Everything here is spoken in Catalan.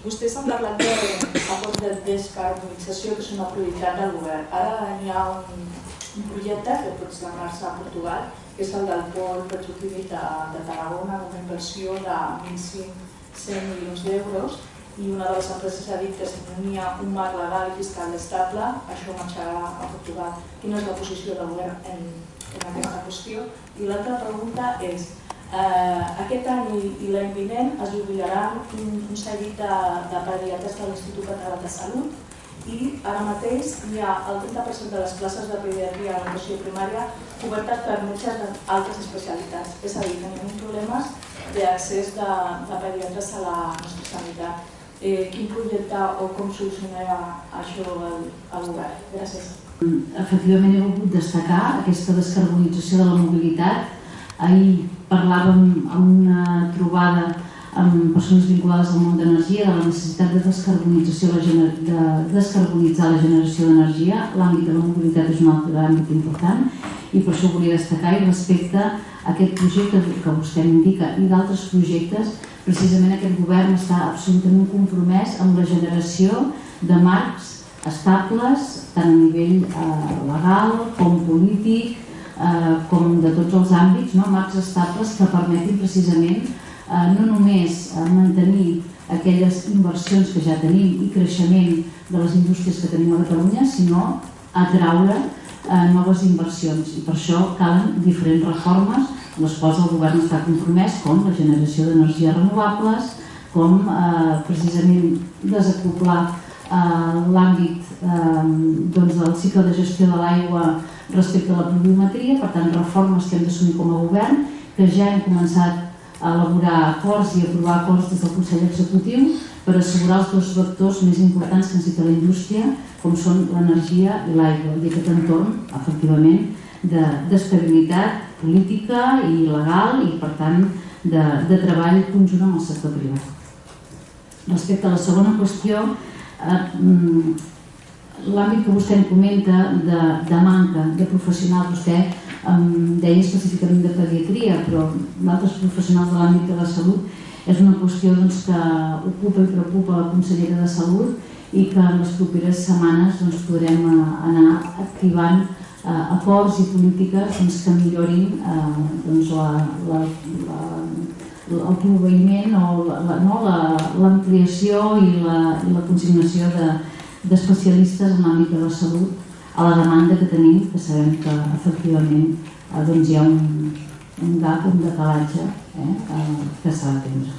Vostès han parlat de descarbonització, que és una prioritat del govern. Ara hi ha un projecte que pot demanar-se a Portugal, que és el del pol petroquímic de Tarragona, amb una inversió de 1.500 milions d'euros, i una de les empreses ha dit que si no hi ha un marc legal i fiscal estable, això marxarà a Portugal. Quina és la posició del govern en aquesta qüestió? I l'altra pregunta és, aquest any i l'any vinent es jubilaran un seguit de pediatres de l'Institut Català de Salut, i ara mateix hi ha el 30% de les places de pediatria a l'educació primària cobertes per metges d'altres especialitats. És a dir, tenim problemes d'accés de pediatres a la nostra sanitat. Quin projecte o com solucionarà això el govern? Gràcies. Efectivament, he volgut destacar aquesta descarbonització de la mobilitat. Ahir parlàvem en una trobada amb persones vinculades al món d'energia de la necessitat de descarbonitzar la generació d'energia. L'àmbit de la mobilitat és un altre àmbit important i per això volia destacar, i respecte a aquest projecte que vostè m'indica i d'altres projectes, precisament aquest govern està absolutament compromès amb la generació de marcs estables, tant a nivell legal com polític, com de tots els àmbits, marcs estables que permetin precisament no només mantenir aquelles inversions que ja tenim i creixement de les indústries que tenim a Catalunya, sinó atraure noves inversions. I per això calen diferents reformes en les quals el govern està compromès, com la generació d'energies renovables, com precisament desacoblar l'àmbit del cicle de gestió de l'aigua respecte a la pluviometria. Per tant, reformes que hem d'assumir com a govern, que ja hem començat a elaborar acords i aprovar acords des del Consell Executiu per assegurar els dos vectors més importants que necessita la indústria, com són l'energia i l'aigua, i aquest entorn, efectivament, d'estabilitat política i legal i, per tant, de treball conjunt amb el sector privat. Respecte a la segona qüestió, l'àmbit que vostè em comenta de manca de professionals, vostè deia específicament de pediatria, però d'altres professionals de l'àmbit de la salut, és una qüestió que ocupa i preocupa la consellera de Salut i que en les properes setmanes podrem anar activant acords i polítiques que millorin el proveïment o l'ampliació i la consignació d'especialistes en l'àmbit de la salut a la demanda que tenim, que sabem que efectivament hi ha un gap, un decalatge que s'ha d'atendre.